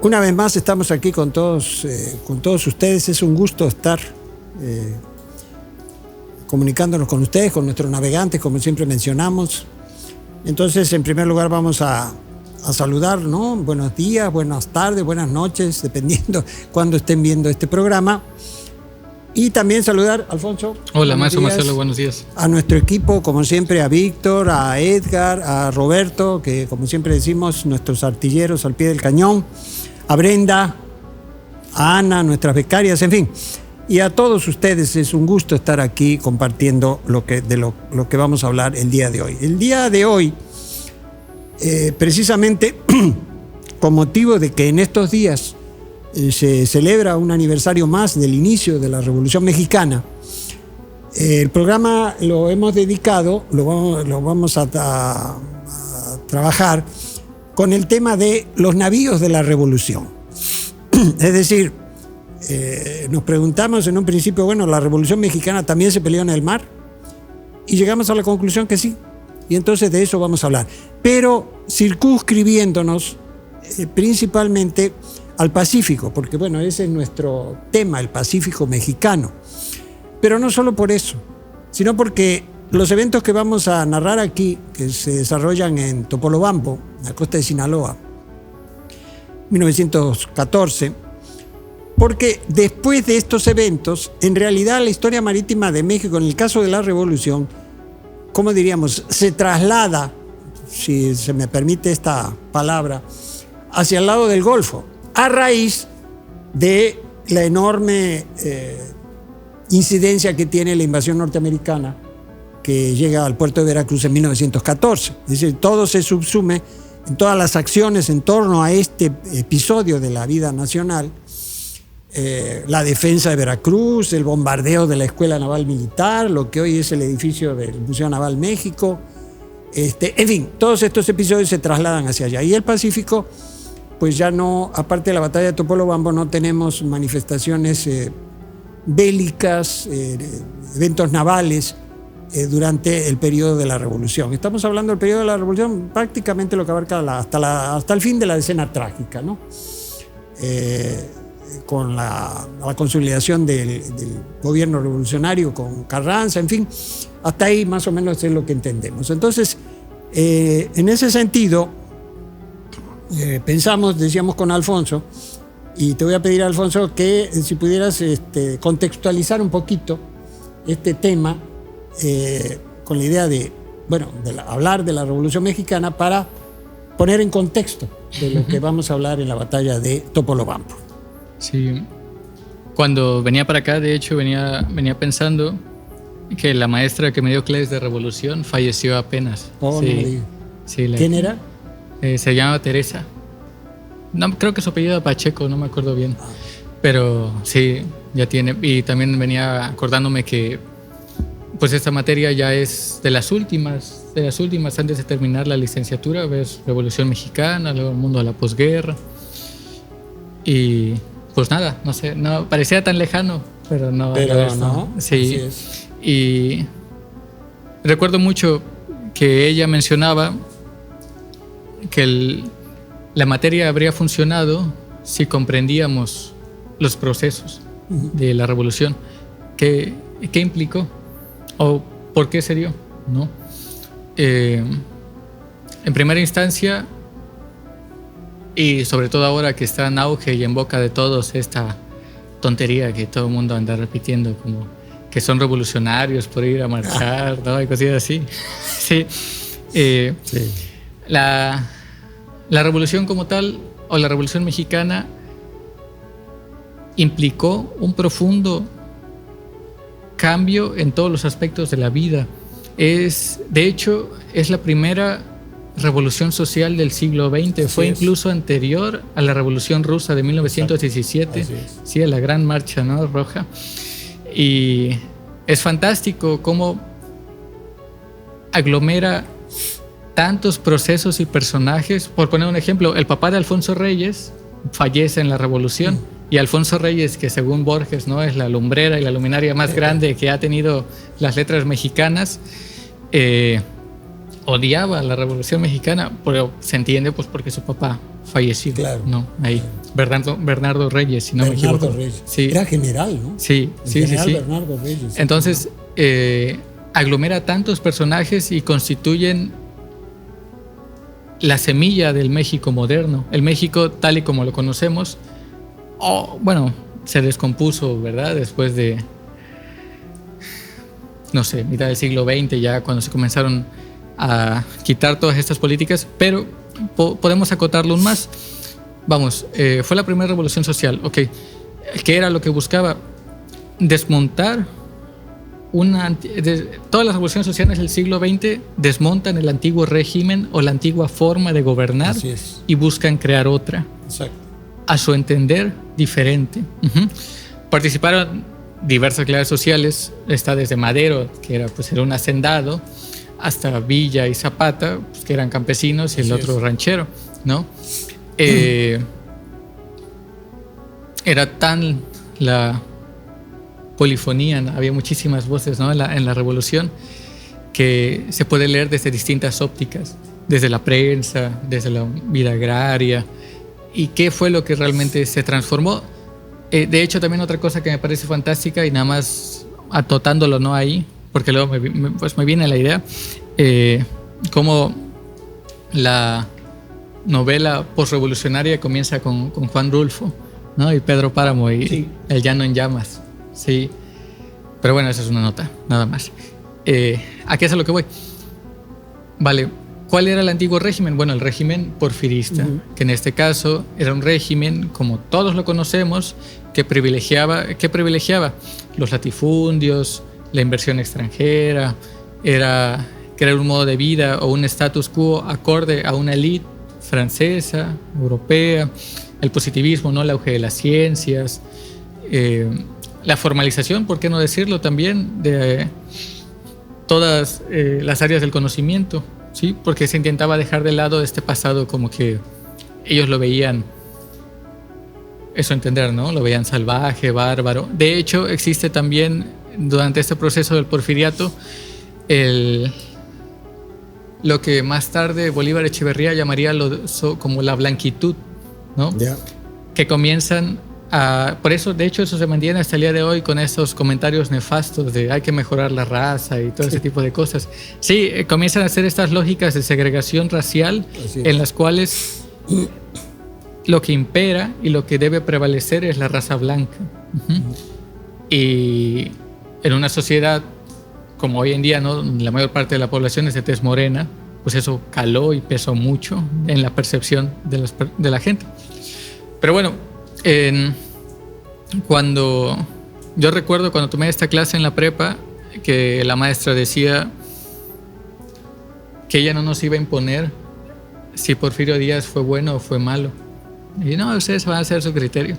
Una vez más estamos aquí con todos ustedes. Es un gusto estar comunicándonos con ustedes, con nuestros navegantes, como siempre mencionamos. Entonces, en primer lugar, vamos a saludar, ¿no? Buenos días, buenas tardes, buenas noches, dependiendo cuándo estén viendo este programa. Y también saludar, Alfonso. Hola, maestro Marcelo, buenos días. A nuestro equipo, como siempre, a Víctor, a Edgar, a Roberto, que como siempre decimos, nuestros artilleros al pie del cañón, a Brenda, a Ana, nuestras becarias, en fin. Y a todos ustedes es un gusto estar aquí compartiendo lo que vamos a hablar el día de hoy. El día de hoy, precisamente con motivo de que en estos días se celebra un aniversario más del inicio de la Revolución Mexicana, el programa lo hemos dedicado, lo vamos a trabajar con el tema de los navíos de la Revolución. Es decir, nos preguntamos en un principio, bueno, ¿la Revolución Mexicana también se peleó en el mar? Y llegamos a la conclusión que sí. Y entonces de eso vamos a hablar. Pero circunscribiéndonos principalmente al Pacífico, porque bueno, ese es nuestro tema, el Pacífico mexicano. Pero no solo por eso, sino porque los eventos que vamos a narrar aquí, que se desarrollan en Topolobampo, en la costa de Sinaloa, 1914, porque después de estos eventos, en realidad la historia marítima de México, en el caso de la Revolución, ¿cómo diríamos?, se traslada, si se me permite esta palabra, hacia el lado del Golfo, a raíz de la enorme incidencia que tiene la invasión norteamericana que llega al puerto de Veracruz en 1914. Es decir, todo se subsume en todas las acciones en torno a este episodio de la vida nacional, la defensa de Veracruz, el bombardeo de la Escuela Naval Militar, lo que hoy es el edificio del Museo Naval México, en fin, todos estos episodios se trasladan hacia allá. Y el Pacífico, pues ya no, aparte de la batalla de Topolobampo, no tenemos manifestaciones bélicas, eventos navales durante el periodo de la Revolución. Estamos hablando del periodo de la Revolución, prácticamente lo que abarca hasta el fin de la decena trágica, ¿no? Con la consolidación del gobierno revolucionario con Carranza, en fin, hasta ahí más o menos es lo que entendemos. Entonces, en ese sentido, pensamos, decíamos con Alfonso, y te voy a pedir, Alfonso, que si pudieras contextualizar un poquito este tema con la idea de hablar de la Revolución Mexicana para poner en contexto de lo que vamos a hablar en la batalla de Topolobampo. Sí, cuando venía para acá, de hecho, venía pensando que la maestra que me dio clases de Revolución falleció apenas. Oh, sí, no me digas. Sí, ¿Quién era? Se llama Teresa. No, creo que su apellido era Pacheco, no me acuerdo bien. Pero sí, ya tiene. Y también venía acordándome que pues esta materia ya es de las últimas antes de terminar la licenciatura. Ves Revolución Mexicana, luego el mundo de la posguerra. Y pues nada, no sé, no parecía tan lejano, pero no. Pero no, sí. Así es. Y recuerdo mucho que ella mencionaba que la materia habría funcionado si comprendíamos los procesos de la revolución. ¿Qué implicó? ¿O por qué se dio? ¿No? En primera instancia, y sobre todo ahora que está en auge y en boca de todos esta tontería que todo el mundo anda repitiendo, como que son revolucionarios por ir a marchar, ¿no? Y cosas así. Sí. Sí. La revolución como tal, o la Revolución Mexicana, implicó un profundo cambio en todos los aspectos de la vida. De hecho, es la primera revolución social del siglo XX. Así Fue es. Incluso anterior a la Revolución Rusa de 1917. Sí, a la Gran Marcha, ¿no? Roja. Y es fantástico cómo aglomera tantos procesos y personajes. Por poner un ejemplo, el papá de Alfonso Reyes fallece en la Revolución. Y Alfonso Reyes, que según Borges, ¿no?, es la lumbrera y la luminaria más grande que ha tenido las letras mexicanas, odiaba la Revolución Mexicana, pero se entiende pues porque su papá falleció. Claro. ¿No? Ahí. Bernardo Reyes, si no me equivoco. Bernardo Reyes. Sí. Era general, ¿no? Sí, sí, general sí. Bernardo Reyes. Entonces, aglomera tantos personajes y constituyen la semilla del México moderno. El México tal y como lo conocemos, bueno, se descompuso, ¿verdad? Después de, no sé, mitad del siglo XX, ya cuando se comenzaron a quitar todas estas políticas, pero podemos acotarlo aún más. Vamos, fue la primera revolución social, ok. ¿Qué era lo que buscaba? Desmontar todas las revoluciones sociales del siglo XX desmontan el antiguo régimen o la antigua forma de gobernar y buscan crear otra. Exacto. A su entender, diferente. Participaron diversas clases sociales, está desde Madero, que era un hacendado, hasta Villa y Zapata, pues, que eran campesinos, y el otro ranchero, ¿no? Era tan la polifonía, ¿no? Había muchísimas voces, ¿no? en la revolución, que se puede leer desde distintas ópticas, desde la prensa, desde la vida agraria, y qué fue lo que realmente se transformó. De hecho, también otra cosa que me parece fantástica, y nada más atotándolo, ¿no? Ahí, porque luego me viene la idea, cómo la novela postrevolucionaria comienza con Juan Rulfo, ¿no? Y Pedro Páramo y El Llano en Llamas. Sí, pero bueno, esa es una nota, nada más. ¿A qué es a lo que voy? Vale, ¿cuál era el antiguo régimen? Bueno, el régimen porfirista, que en este caso era un régimen, como todos lo conocemos, que privilegiaba los latifundios, la inversión extranjera, era crear un modo de vida o un status quo acorde a una élite francesa, europea, el positivismo, ¿no? El auge de las ciencias, la formalización, ¿por qué no decirlo también?, de todas las áreas del conocimiento, ¿sí? Porque se intentaba dejar de lado este pasado como que ellos lo veían, eso entender, ¿no? Lo veían salvaje, bárbaro. De hecho, existe también durante este proceso del porfiriato lo que más tarde Bolívar Echeverría llamaría como la blanquitud, ¿no? Yeah. Que comienzan por eso, de hecho, eso se mantiene hasta el día de hoy con esos comentarios nefastos de hay que mejorar la raza y todo ese tipo de cosas. Sí, comienzan a hacer estas lógicas de segregación racial en las cuales lo que impera y lo que debe prevalecer es la raza blanca. Y en una sociedad como hoy en día, ¿no? La mayor parte de la población es de tez morena, pues eso caló y pesó mucho en la percepción de la gente. Pero bueno, yo recuerdo cuando tomé esta clase en la prepa, que la maestra decía que ella no nos iba a imponer si Porfirio Díaz fue bueno o fue malo. Y no, ustedes van a hacer su criterio.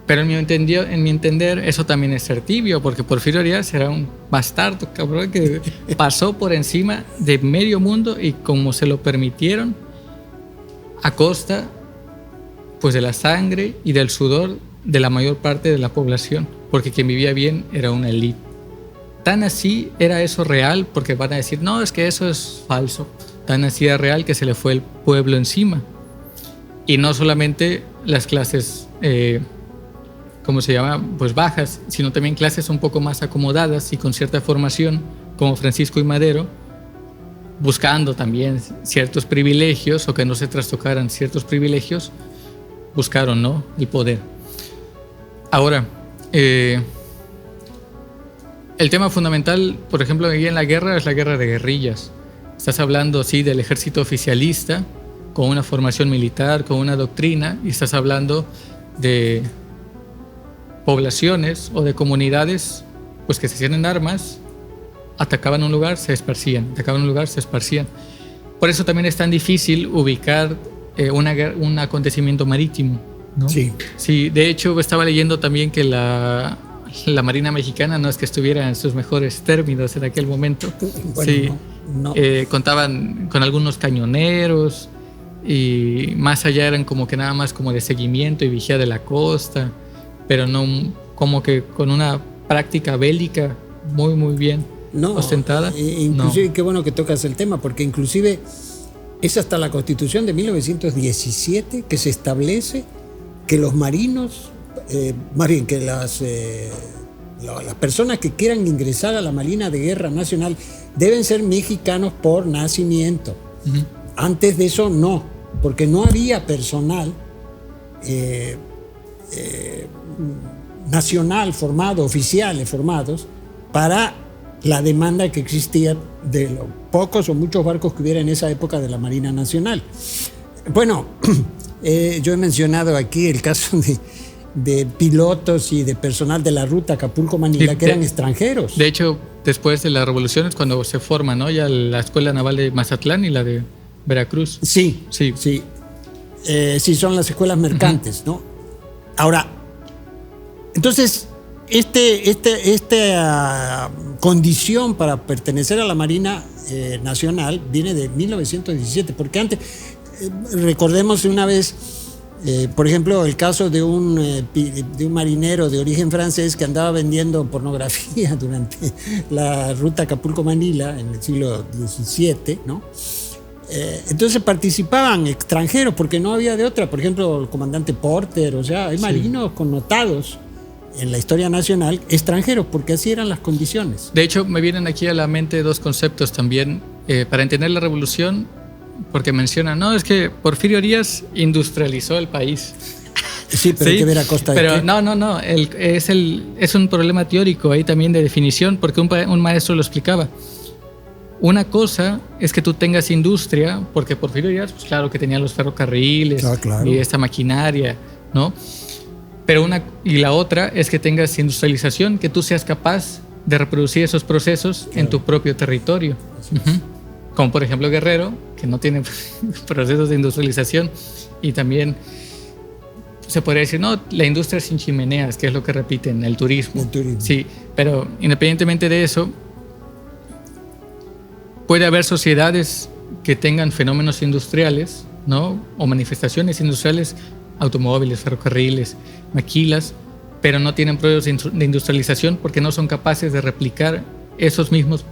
Pero en mi entender, eso también es ser tibio, porque Porfirio Díaz era un bastardo, cabrón, que pasó por encima de medio mundo y como se lo permitieron, a costa pues de la sangre y del sudor de la mayor parte de la población, porque quien vivía bien era una élite. Tan así era eso real, porque van a decir, no, es que eso es falso. Tan así era real que se le fue el pueblo encima. Y no solamente las clases, ¿cómo se llama? Pues bajas, sino también clases un poco más acomodadas y con cierta formación, como Francisco y Madero, buscando también ciertos privilegios o que no se trastocaran ciertos privilegios, buscaron, ¿no?, el poder. Ahora, el tema fundamental, por ejemplo, aquí en la guerra es la guerra de guerrillas. Estás hablando, sí, del ejército oficialista, con una formación militar, con una doctrina, y estás hablando de poblaciones o de comunidades pues que se hacían en armas, atacaban un lugar, se esparcían, atacaban un lugar, se esparcían. Por eso también es tan difícil ubicar un acontecimiento marítimo, ¿no? Sí. Sí, de hecho estaba leyendo también que la Marina Mexicana no es que estuviera en sus mejores términos en aquel momento. Bueno, sí, no. Contaban con algunos cañoneros y más allá eran como que nada más como de seguimiento y vigía de la costa, pero no como que con una práctica bélica muy muy bien ostentada. Inclusive, no. Qué bueno que tocas el tema, porque inclusive Es hasta la Constitución de 1917 que se establece que los marinos, más bien que las personas que quieran ingresar a la Marina de Guerra Nacional deben ser mexicanos por nacimiento. Uh-huh. Antes de eso no, porque no había personal nacional formado, oficiales formados, para la demanda que existía de los pocos o muchos barcos que hubiera en esa época de la Marina Nacional. Bueno, yo he mencionado aquí el caso de pilotos y de personal de la ruta Acapulco-Manila que eran extranjeros. De hecho, después de la revolución es cuando se forma, ¿no? Ya la Escuela Naval de Mazatlán y la de Veracruz. Sí. Sí, son las escuelas mercantes, uh-huh. ¿no? Ahora, entonces, esta condición para pertenecer a la Marina Nacional viene de 1917, porque antes, recordemos una vez, por ejemplo, el caso de un marinero de origen francés que andaba vendiendo pornografía durante la ruta Acapulco-Manila en el siglo XVII, ¿no? Entonces participaban extranjeros porque no había de otra. Por ejemplo, el comandante Porter, o sea, hay marinos connotados en la historia nacional extranjeros porque así eran las condiciones. De hecho, me vienen aquí a la mente dos conceptos también para entender la revolución, porque mencionan, no, es que Porfirio Díaz industrializó el país. Sí, pero hay que ver a costa de qué. No, es un problema teórico ahí también de definición, porque un maestro lo explicaba. Una cosa es que tú tengas industria, porque Porfirio Díaz, pues claro que tenía los ferrocarriles y esta maquinaria, ¿no? Pero la otra es que tengas industrialización, que tú seas capaz de reproducir esos procesos en tu propio territorio. Uh-huh. Como por ejemplo Guerrero, que no tiene procesos de industrialización, y también se podría decir, no, la industria sin chimeneas, que es lo que repiten, el turismo. Sí, pero independientemente de eso, puede haber sociedades que tengan fenómenos industriales, ¿no? O manifestaciones industriales, automóviles, ferrocarriles, maquilas, pero no tienen procesos de industrialización porque no son capaces de replicar esos mismos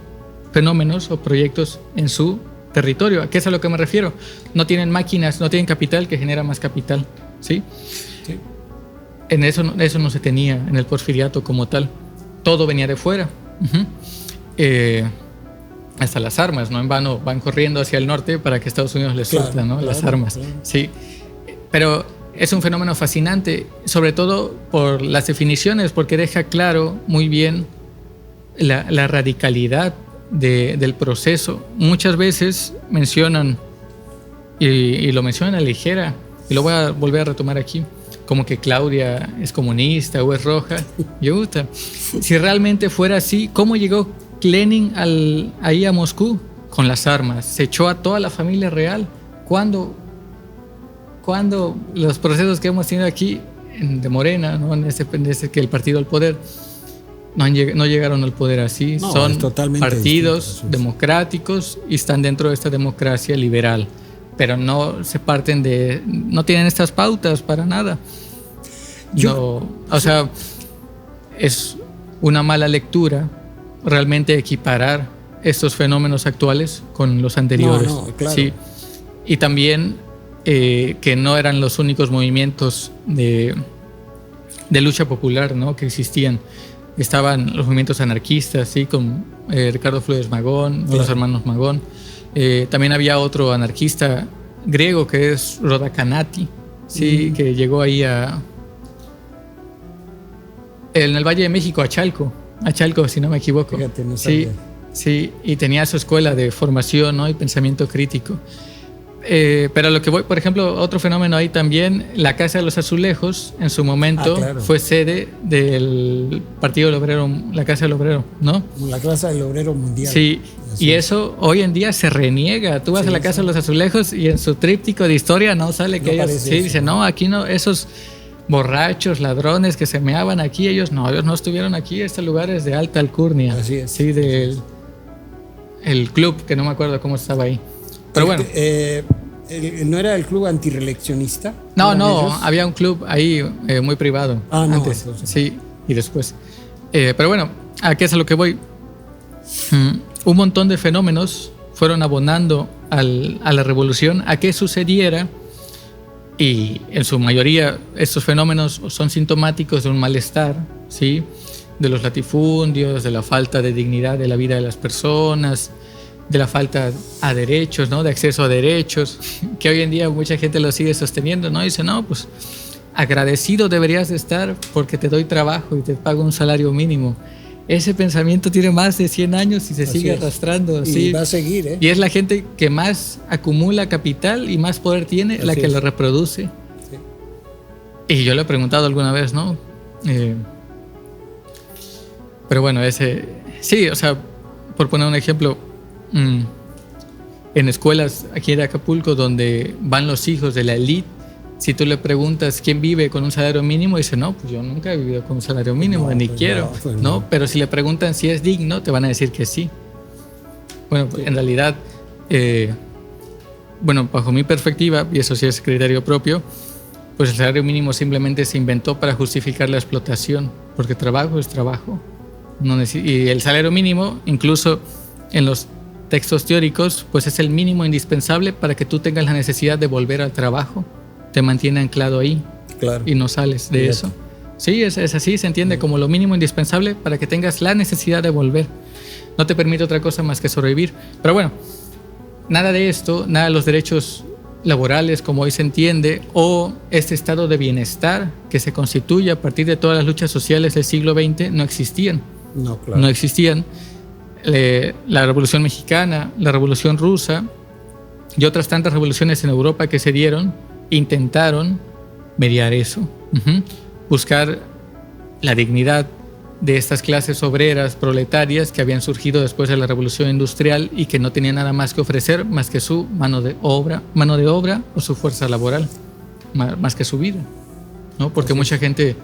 fenómenos o proyectos en su territorio. ¿A qué es a lo que me refiero? No tienen máquinas, no tienen capital que genera más capital, ¿sí? Sí. En eso no se tenía en el porfiriato como tal. Todo venía de fuera. Uh-huh. Hasta las armas, no en vano van corriendo hacia el norte para que Estados Unidos les suelta, ¿no? Las armas. Claro. Sí. Pero es un fenómeno fascinante, sobre todo por las definiciones, porque deja claro muy bien la radicalidad del proceso. Muchas veces mencionan, y lo mencionan a la ligera, y lo voy a volver a retomar aquí, como que Claudia es comunista o es roja. Si realmente fuera así, ¿cómo llegó Lenin ahí a Moscú? Con las armas. Se echó a toda la familia real. ¿Cuándo los procesos que hemos tenido aquí de Morena, ¿no? desde que el partido al poder, no llegaron al poder así? No, son partidos democráticos y están dentro de esta democracia liberal, pero no se parten no tienen estas pautas para nada. Es una mala lectura realmente equiparar estos fenómenos actuales con los anteriores. Claro. Sí. Y también que no eran los únicos movimientos de lucha popular, ¿no? que existían. Estaban los movimientos anarquistas, ¿sí? Con Ricardo Flores Magón, los hermanos Magón. También había otro anarquista griego que es Rhoda Canati, ¿sí? Que llegó ahí en el Valle de México, a Chalco, si no me equivoco. Fíjate, no sabía. Sí, y tenía su escuela de formación, ¿no? y pensamiento crítico. Pero lo que voy, por ejemplo, otro fenómeno ahí también, la Casa de los Azulejos, en su momento fue sede del Partido del Obrero, la Casa del Obrero, ¿no? La Casa del Obrero Mundial. Sí, y eso hoy en día se reniega. Tú vas a la Casa de los Azulejos y en su tríptico de historia no sale que ellos, dicen, no, aquí no, esos borrachos, ladrones que se meaban aquí, ellos no estuvieron aquí, este lugar es de alta alcurnia. Así es. Sí, el club, que no me acuerdo cómo estaba ahí. Pero bueno. ¿No era el club antireeleccionista? No, había un club ahí muy privado. Antes. Sí, y después. Pero bueno, ¿a qué es a lo que voy? Un montón de fenómenos fueron abonando a la revolución a que sucediera, y en su mayoría estos fenómenos son sintomáticos de un malestar, ¿sí? De los latifundios, de la falta de dignidad de la vida de las personas, de la falta a derechos, ¿no? De acceso a derechos, que hoy en día mucha gente lo sigue sosteniendo, ¿no? Dice, no, pues agradecido deberías de estar porque te doy trabajo y te pago un salario mínimo. Ese pensamiento tiene más de 100 años y se sigue arrastrando. Y ¿sí? va a seguir, ¿eh? Y es la gente que más acumula capital y más poder tiene, la que lo reproduce. Sí. Y yo le he preguntado alguna vez, ¿no? Pero bueno, sí, o sea, por poner un ejemplo, en escuelas aquí en Acapulco donde van los hijos de la élite, si tú le preguntas quién vive con un salario mínimo, dice, no, pues yo nunca he vivido con un salario mínimo, no, ni pues quiero, no. Pero si le preguntan si es digno, te van a decir que sí. Bueno, pues en realidad, bueno, bajo mi perspectiva, y eso sí es criterio propio, pues el salario mínimo simplemente se inventó para justificar la explotación, porque trabajo es trabajo. Y el salario mínimo, incluso en los textos teóricos, pues es el mínimo indispensable para que tú tengas la necesidad de volver al trabajo. Te mantiene anclado ahí, claro, y no sales de eso. Sí, es así, se entiende como lo mínimo indispensable para que tengas la necesidad de volver. No te permite otra cosa más que sobrevivir. Pero bueno, nada de esto, nada de los derechos laborales como hoy se entiende, o este estado de bienestar que se constituye a partir de todas las luchas sociales del siglo XX no existían. No, claro. No existían. La Revolución Mexicana, la Revolución Rusa y otras tantas revoluciones en Europa que se dieron intentaron mediar eso, buscar la dignidad de estas clases obreras proletarias que habían surgido después de la Revolución Industrial y que no tenían nada más que ofrecer más que su mano de obra o su fuerza laboral, más que su vida, ¿no? Porque mucha gente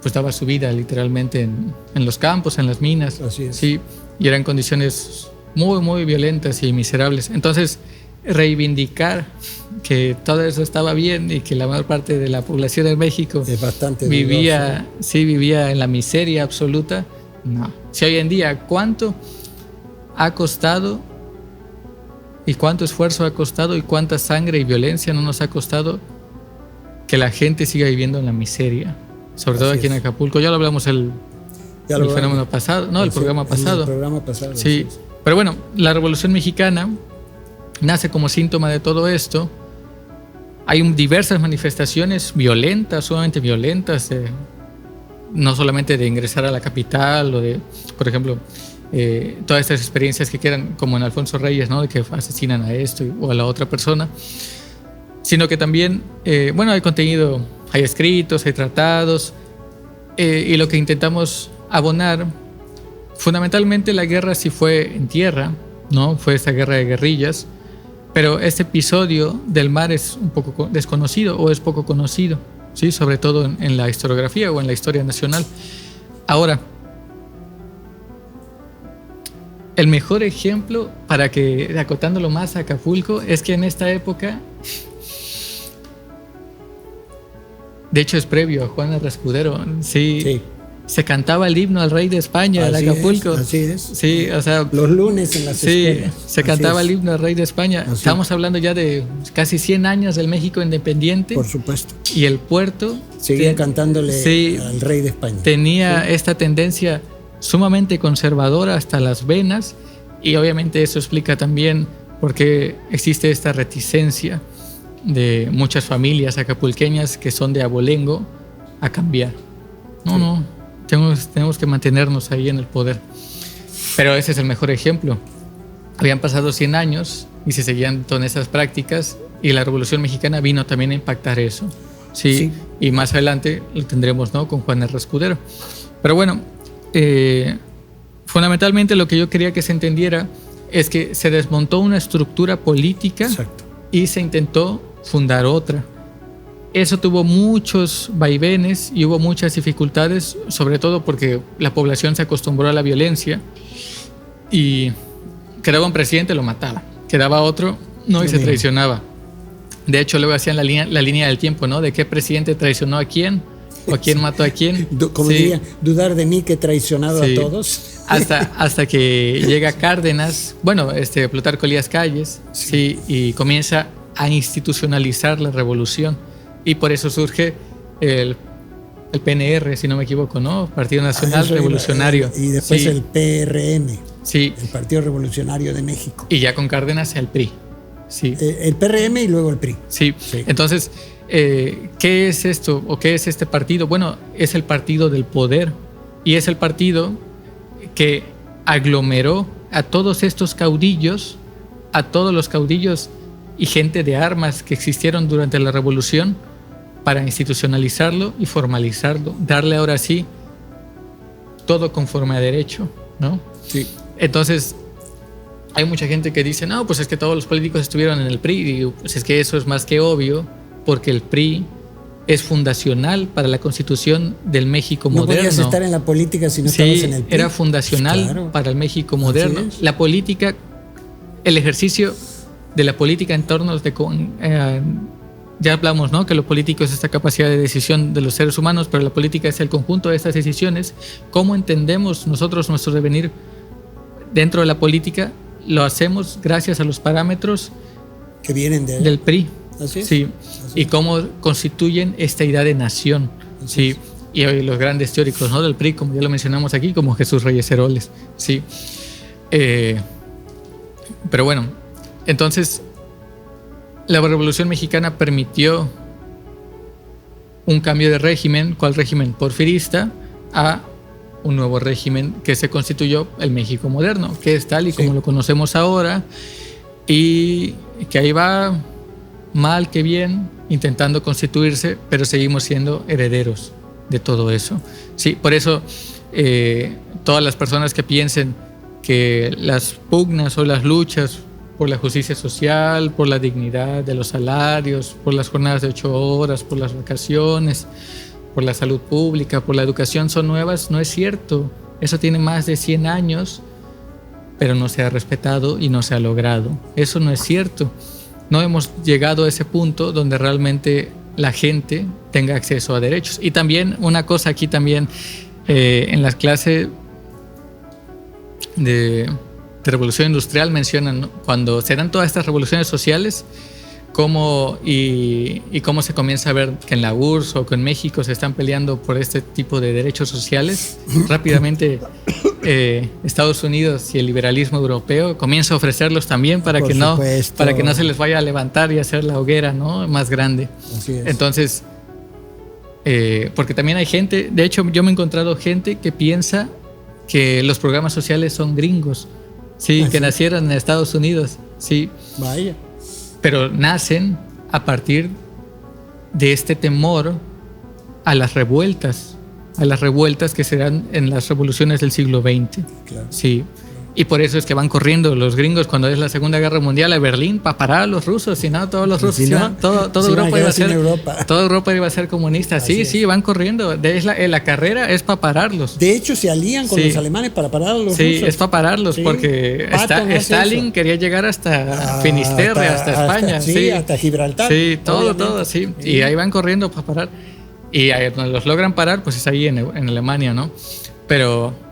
pues daba su vida literalmente en los campos, en las minas, sí, y eran condiciones muy, muy violentas y miserables. Entonces, reivindicar que todo eso estaba bien y que la mayor parte de la población de México vivía en la miseria absoluta, no. Si hoy en día, ¿cuánto ha costado y cuánto esfuerzo ha costado y cuánta sangre y violencia no nos ha costado que la gente siga viviendo en la miseria? Sobre todo aquí en Acapulco. Ya lo hablamos el fenómeno pasado, no, el programa pasado. Sí, pero bueno, la Revolución Mexicana nace como síntoma de todo esto. Hay diversas manifestaciones violentas, sumamente violentas, no solamente de ingresar a la capital o de, por ejemplo, todas estas experiencias que quedan como en Alfonso Reyes, ¿no? De que asesinan a esto o a la otra persona, sino que también, bueno, hay contenido, hay escritos, hay tratados, y lo que intentamos abonar, fundamentalmente la guerra sí fue en tierra, ¿no? Fue esta guerra de guerrillas, pero este episodio del mar es un poco desconocido o es poco conocido, ¿sí? Sobre todo en la historiografía o en la historia nacional. Ahora, el mejor ejemplo, para que, acotándolo más a Acapulco, es que en esta época, de hecho es previo a Juan Escudero, sí. Se cantaba el himno al rey de España en Acapulco. Así es. Sí, o sea, los lunes en las escuelas. Se cantaba el himno al rey de España. Estamos hablando ya de casi 100 años del México independiente. Por supuesto. Y el puerto seguía cantándole al rey de España. Tenía esta tendencia sumamente conservadora hasta las venas, y obviamente eso explica también por qué existe esta reticencia de muchas familias acapulqueñas que son de abolengo a cambiar. No. Tenemos que mantenernos ahí en el poder. Pero ese es el mejor ejemplo. Habían pasado 100 años y se seguían con esas prácticas, y la Revolución Mexicana vino también a impactar eso. Sí. Y más adelante lo tendremos, ¿no? Con Juan Escudero. Pero bueno, fundamentalmente lo que yo quería que se entendiera es que se desmontó una estructura política. Exacto. Y se intentó fundar otra. Eso tuvo muchos vaivenes y hubo muchas dificultades, sobre todo porque la población se acostumbró a la violencia, y quedaba un presidente, lo mataba, quedaba otro, no, y se traicionaba. De hecho, luego hacían la línea del tiempo, ¿no? De qué presidente traicionó a quién, o quién mató a quién. Como diría, dudar de mí que he traicionado a todos. Hasta que llega Cárdenas, Plutarco Elías Calles, y comienza a institucionalizar la revolución. Y por eso surge el PNR, si no me equivoco, ¿no? Partido Nacional Revolucionario. Y después el PRM, el Partido Revolucionario de México. Y ya con Cárdenas el PRI. Sí. El PRM y luego el PRI. Sí. Entonces, ¿qué es esto o qué es este partido? Bueno, es el partido del poder y es el partido que aglomeró a todos estos caudillos, a todos los caudillos y gente de armas que existieron durante la revolución para institucionalizarlo y formalizarlo, darle ahora sí todo conforme a derecho, ¿no? Sí. Entonces, hay mucha gente que dice, no, pues es que todos los políticos estuvieron en el PRI. Y digo, pues es que eso es más que obvio, porque el PRI es fundacional para la constitución del México moderno. No podías estar en la política si no estabas en el PRI. Era fundacional para el México moderno. La política, el ejercicio de la política en torno de... ya hablamos, ¿no? Que lo político es esta capacidad de decisión de los seres humanos, pero la política es el conjunto de estas decisiones. ¿Cómo entendemos nosotros nuestro devenir dentro de la política? Lo hacemos gracias a los parámetros que vienen del PRI. Así es. Sí. Así y cómo constituyen esta idea de nación. Sí. Y hoy los grandes teóricos, ¿no? Del PRI, como ya lo mencionamos aquí, como Jesús Reyes Heroles. Sí. Pero bueno, entonces la Revolución Mexicana permitió un cambio de régimen, ¿cuál régimen? Porfirista, a un nuevo régimen que se constituyó el México moderno, que es tal y como lo conocemos ahora, y que ahí va mal que bien intentando constituirse, pero seguimos siendo herederos de todo eso. Sí, por eso todas las personas que piensen que las pugnas o las luchas por la justicia social, por la dignidad de los salarios, por las jornadas de 8 horas, por las vacaciones, por la salud pública, por la educación son nuevas, no es cierto. Eso tiene más de 100 años, pero no se ha respetado y no se ha logrado. Eso no es cierto. No hemos llegado a ese punto donde realmente la gente tenga acceso a derechos. Y también una cosa aquí también, en las clases de revolución industrial mencionan, ¿no? Cuando se dan todas estas revoluciones sociales, cómo se comienza a ver que en la URSS o que en México se están peleando por este tipo de derechos sociales. Rápidamente Estados Unidos y el liberalismo europeo comienza a ofrecerlos también para que no se les vaya a levantar y hacer la hoguera, ¿no? Más grande. Así es. Entonces, porque también hay gente, de hecho yo me he encontrado gente que piensa que los programas sociales son gringos, sí, que nacieron en Estados Unidos, sí. Vaya. Pero nacen a partir de este temor a las revueltas que se dan en las revoluciones del siglo XX. Claro. Sí. Y por eso es que van corriendo los gringos cuando es la Segunda Guerra Mundial a Berlín para parar a los rusos, si no, todos los rusos, toda Europa iba a ser comunista. Sí, van corriendo. La carrera es para pararlos. De hecho, se alían con los alemanes para parar a los rusos. Sí, es para pararlos, porque Stalin quería llegar hasta Finisterre, hasta España. Hasta Gibraltar. Sí, todo, sí. Y ahí van corriendo para parar. Y ahí donde los logran parar, pues es ahí en Alemania, ¿no? Pero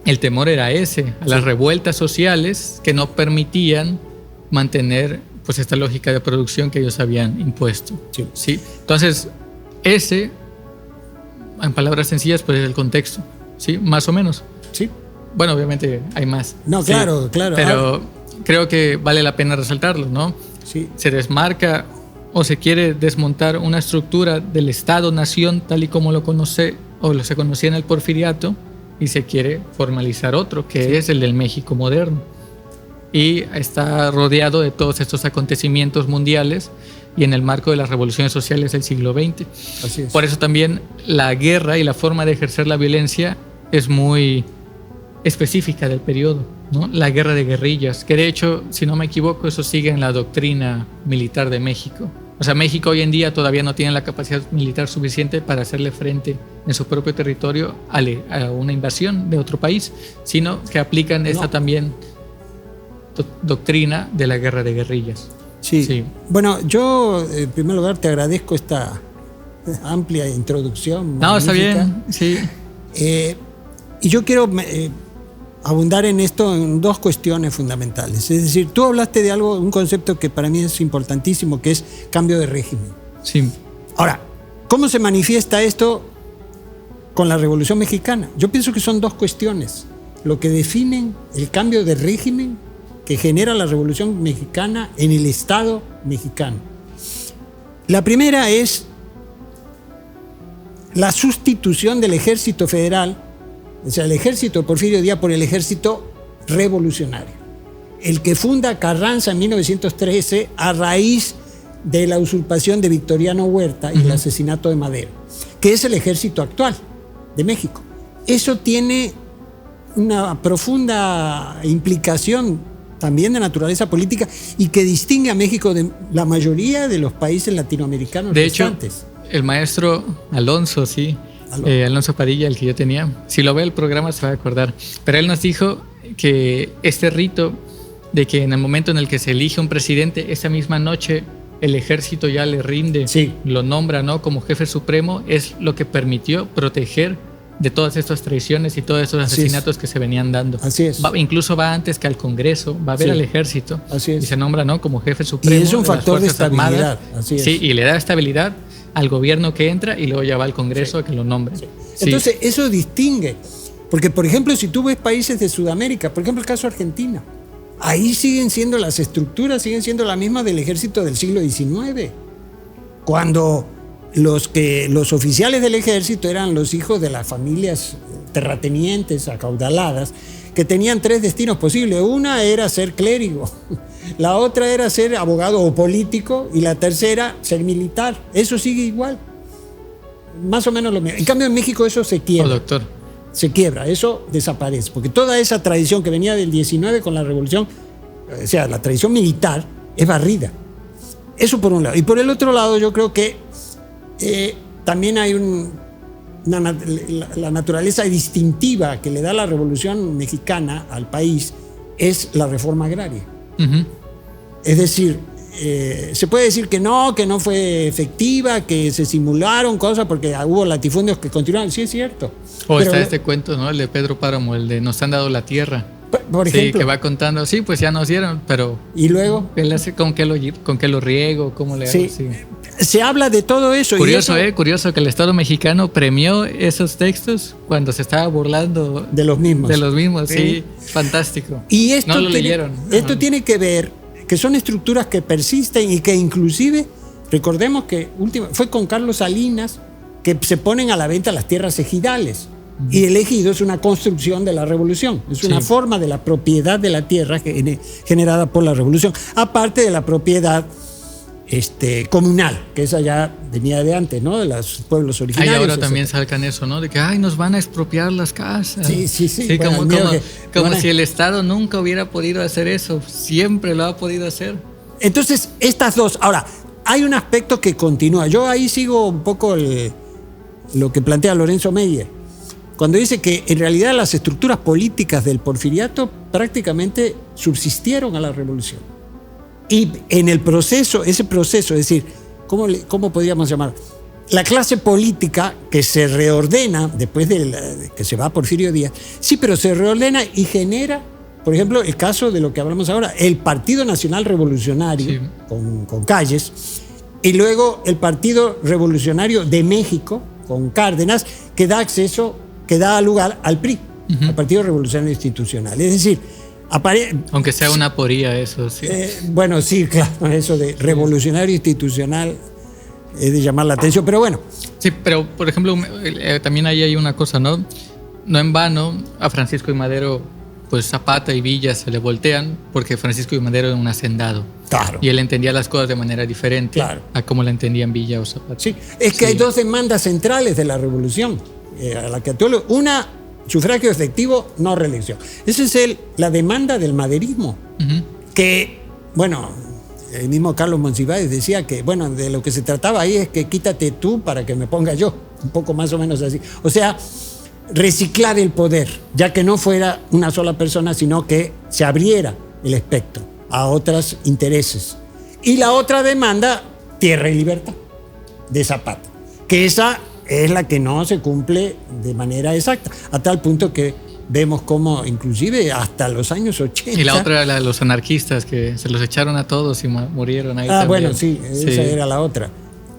el temor era ese, a las revueltas sociales que no permitían mantener pues esta lógica de producción que ellos habían impuesto. Sí. Entonces, ese, en palabras sencillas, pues es el contexto, ¿sí? Más o menos. Sí. Bueno, obviamente hay más. No, claro. Pero creo que vale la pena resaltarlo, ¿no? Sí. Se desmarca o se quiere desmontar una estructura del Estado-Nación tal y como lo conoce o se conocía en el Porfiriato, y se quiere formalizar otro, que es el del México moderno. Y está rodeado de todos estos acontecimientos mundiales y en el marco de las revoluciones sociales del siglo XX. Así es. Por eso también la guerra y la forma de ejercer la violencia es muy específica del periodo, ¿no? La guerra de guerrillas, que de hecho, si no me equivoco, eso sigue en la doctrina militar de México. O sea, México hoy en día todavía no tiene la capacidad militar suficiente para hacerle frente en su propio territorio a una invasión de otro país, sino que aplican esta también doctrina de la guerra de guerrillas. Sí. Bueno, yo en primer lugar te agradezco esta amplia introducción. No, está magnífica. bien, sí. Y yo quiero abundar en esto en dos cuestiones fundamentales. Es decir, tú hablaste de algo, un concepto que para mí es importantísimo, que es cambio de régimen. Sí. Ahora, ¿cómo se manifiesta esto con la Revolución Mexicana? Yo pienso que son dos cuestiones lo que definen el cambio de régimen que genera la Revolución Mexicana en el Estado mexicano. La primera es la sustitución del ejército federal, o sea, el ejército de Porfirio Díaz por el ejército revolucionario, el que funda Carranza en 1913 a raíz de la usurpación de Victoriano Huerta y el asesinato de Madero, que es el ejército actual de México. Eso tiene una profunda implicación también de naturaleza política y que distingue a México de la mayoría de los países latinoamericanos restantes. De hecho, el maestro Alonso, sí, Alonso Padilla, el que yo tenía, si lo ve el programa se va a acordar, pero él nos dijo que este rito de que en el momento en el que se elige un presidente, esa misma noche el ejército ya le rinde, sí, lo nombra, ¿no?, como jefe supremo, es lo que permitió proteger de todas estas traiciones y todos estos asesinatos que se venían dando. Así es. Incluso va antes que al Congreso, va a ver al ejército. Así es. Y se nombra, ¿no?, como jefe supremo. Y es un factor de estabilidad. Así es. Sí, y le da estabilidad al gobierno que entra y luego ya va al Congreso a que lo nombre. Sí. Entonces, eso distingue. Porque, por ejemplo, si tú ves países de Sudamérica, por ejemplo, el caso de Argentina, ahí siguen siendo las estructuras, siguen siendo las mismas del ejército del siglo XIX. Cuando los oficiales del ejército eran los hijos de las familias terratenientes, acaudaladas, que tenían tres destinos posibles. Una era ser clérigo, la otra era ser abogado o político y la tercera ser militar. Eso sigue igual. Más o menos lo mismo. En cambio, en México eso se quiebra. Doctor. Se quiebra, eso desaparece. Porque toda esa tradición que venía del 19 con la revolución, o sea, la tradición militar, es barrida. Eso por un lado. Y por el otro lado, yo creo que también hay la naturaleza distintiva que le da la Revolución Mexicana al país es la reforma agraria. Es decir, se puede decir que no fue efectiva, que se simularon cosas porque hubo latifundios que continuaron. Sí, es cierto. O está este cuento, ¿no?, el de Pedro Páramo, el de nos han dado la tierra. Por ejemplo. Sí, que va contando, sí, pues ya nos dieron, pero... ¿Y luego? Él hace con qué lo riego, cómo le hago. Sí. Sí. Se habla de todo eso. Curioso, y eso, curioso que el Estado mexicano premió esos textos cuando se estaba burlando de los mismos. De los mismos, sí. Fantástico. Y esto no lo leyeron. Esto tiene que ver que son estructuras que persisten y que inclusive, recordemos que fue con Carlos Salinas que se ponen a la venta las tierras ejidales. Y el ejido es una construcción de la revolución, es una forma de la propiedad de la tierra generada por la revolución, aparte de la propiedad comunal, que esa ya venía de antes, ¿no?, de los pueblos originarios. Y ahora también salgan eso, ¿no?, de que nos van a expropiar las casas. Sí, bueno, como si el Estado nunca hubiera podido hacer eso, siempre lo ha podido hacer. Entonces, estas dos. Ahora, hay un aspecto que continúa. Yo ahí sigo un poco lo que plantea Lorenzo Meyer, cuando dice que en realidad las estructuras políticas del porfiriato prácticamente subsistieron a la revolución. Y en el proceso, ese proceso, es decir, ¿cómo podríamos llamar? La clase política que se reordena después de que se va Porfirio Díaz, sí, pero se reordena y genera, por ejemplo, el caso de lo que hablamos ahora, el Partido Nacional Revolucionario, sí, con Calles, y luego el Partido Revolucionario de México, con Cárdenas, que da lugar al PRI, al Partido Revolucionario Institucional. Es decir, aunque sea una poría eso, sí. Bueno, sí, claro, eso de revolucionario institucional es de llamar la atención, pero bueno. Sí, pero por ejemplo, también ahí hay una cosa, ¿no? No en vano a Francisco y Madero, pues Zapata y Villa se le voltean porque Francisco y Madero era un hacendado. Claro. Y él entendía las cosas de manera diferente a como la entendían Villa o Zapata. Sí, es que hay dos demandas centrales de la revolución, a la que una, sufragio efectivo, no reelección. Esa es la demanda del maderismo, que, bueno, el mismo Carlos Monsiváis decía que, bueno, de lo que se trataba ahí es que quítate tú para que me ponga yo, un poco más o menos así. O sea, reciclar el poder, ya que no fuera una sola persona, sino que se abriera el espectro a otros intereses. Y la otra demanda, tierra y libertad, de Zapata. que esa es la que no se cumple de manera exacta, a tal punto que vemos cómo inclusive hasta los años 80... Y la otra era la de los anarquistas, que se los echaron a todos y murieron ahí también. Bueno, sí, esa era la otra.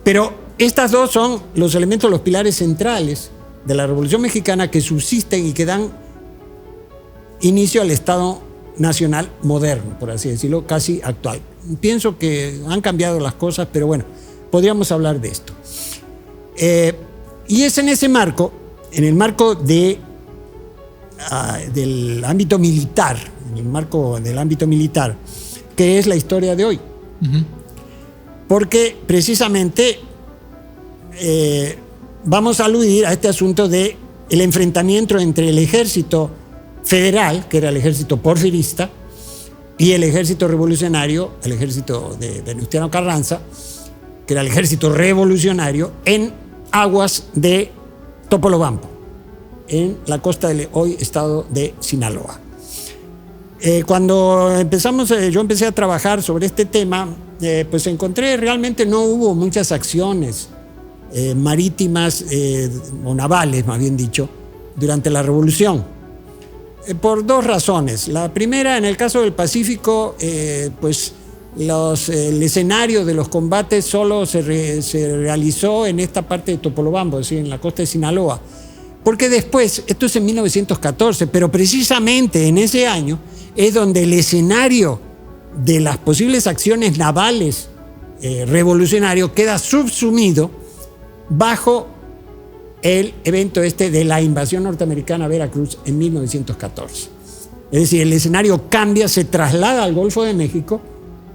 Pero estas dos son los elementos, los pilares centrales de la Revolución Mexicana que subsisten y que dan inicio al Estado Nacional moderno, por así decirlo, casi actual. Pienso que han cambiado las cosas, pero bueno, podríamos hablar de esto. Y es en ese marco, en el marco del ámbito militar, en el marco del ámbito militar, que es la historia de hoy. Uh-huh. Porque precisamente vamos a aludir a este asunto de el enfrentamiento entre el ejército federal, que era el ejército porfirista, y el ejército revolucionario, el ejército de Venustiano Carranza, que era el ejército revolucionario, en aguas de Topolobampo, en la costa del hoy estado de Sinaloa. Cuando yo empecé a trabajar sobre este tema, pues encontré realmente no hubo muchas acciones marítimas o navales, más bien dicho, durante la revolución. Por dos razones. La primera, en el caso del Pacífico, pues el escenario de los combates solo se realizó en esta parte de Topolobampo, es decir, en la costa de Sinaloa. Porque después, esto es en 1914, pero precisamente en ese año es donde el escenario de las posibles acciones navales revolucionarios queda subsumido bajo el evento de la invasión norteamericana a Veracruz en 1914. Es decir, el escenario cambia, se traslada al Golfo de México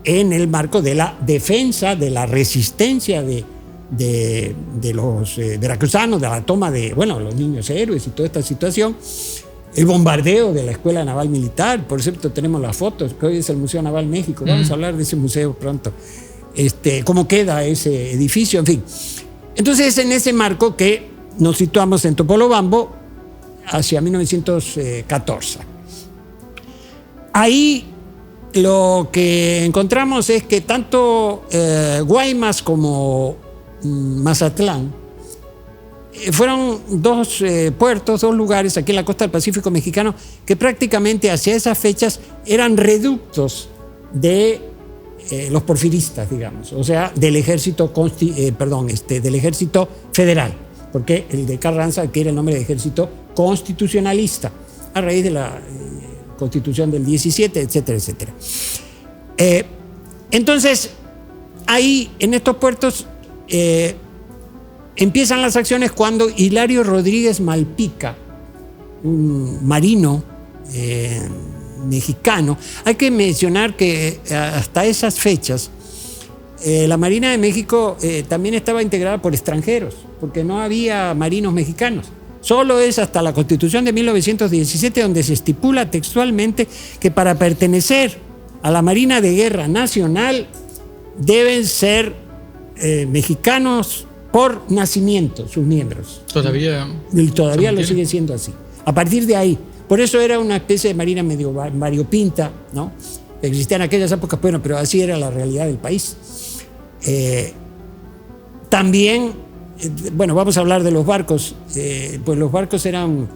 en el marco de la defensa, de la resistencia de los veracruzanos, de la toma de, los niños héroes y toda esta situación, el bombardeo de la Escuela Naval Militar. Por cierto, tenemos las fotos, que hoy es el Museo Naval México, vamos a hablar de ese museo pronto, cómo queda ese edificio, en fin. Entonces es en ese marco que nos situamos en Topolobampo hacia 1914. Ahí lo que encontramos es que tanto Guaymas como Mazatlán fueron dos puertos, dos lugares aquí en la costa del Pacífico mexicano que prácticamente hacia esas fechas eran reductos de los porfiristas, digamos, o sea, del ejército, del ejército federal, porque el de Carranza adquiere el nombre de ejército constitucionalista a raíz de la Constitución del 17, etcétera, etcétera. Entonces, ahí en estos puertos empiezan las acciones cuando Hilario Rodríguez Malpica, un marino mexicano. Hay que mencionar que hasta esas fechas la Marina de México también estaba integrada por extranjeros, porque no había marinos mexicanos. Solo es hasta la Constitución de 1917 donde se estipula textualmente que para pertenecer a la Marina de Guerra Nacional deben ser mexicanos por nacimiento, sus miembros. Todavía lo sigue siendo así. A partir de ahí, por eso era una especie de marina medio variopinta, ¿no? Existía en aquellas épocas, bueno, pero así era la realidad del país. También, vamos a hablar de los barcos. Pues los barcos eran,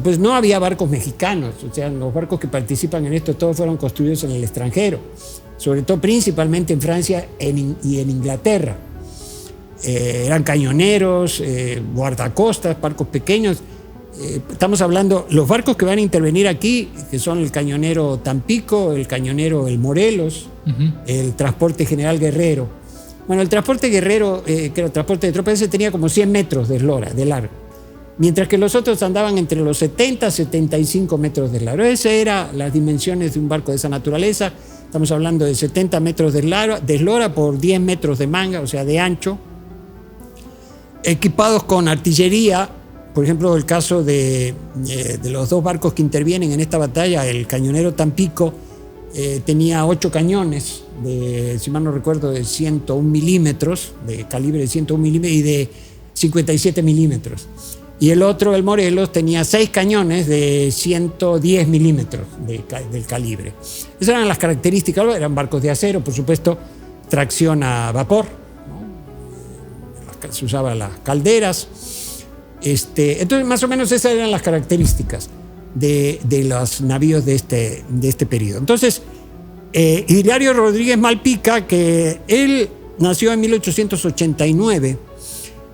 pues no había barcos mexicanos, o sea, los barcos que participan en esto todos fueron construidos en el extranjero, sobre todo principalmente en Francia y en Inglaterra. Eran cañoneros, guardacostas, barcos pequeños. Estamos hablando, los barcos que van a intervenir aquí, que son el cañonero Tampico, el cañonero El Morelos, el transporte General Guerrero. Bueno, el transporte Guerrero, que era el transporte de tropas, ese tenía como 100 metros de eslora, de largo, mientras que los otros andaban entre los 70 a 75 metros de largo. Esas eran las dimensiones de un barco de esa naturaleza. Estamos hablando de 70 metros de eslora por 10 metros de manga, o sea, de ancho, equipados con artillería. Por ejemplo, el caso de los dos barcos que intervienen en esta batalla, el cañonero Tampico tenía 8 cañones, si mal no recuerdo, de 101 milímetros, de calibre de 101 milímetros y de 57 milímetros. Y el otro, el Morelos, tenía 6 cañones de 110 milímetros del calibre. Esas eran las características. Eran barcos de acero, por supuesto, tracción a vapor, ¿no? se usaban las calderas. Entonces, más o menos esas eran las características de los navíos de este periodo. Entonces, Hilario Rodríguez Malpica, que él nació en 1889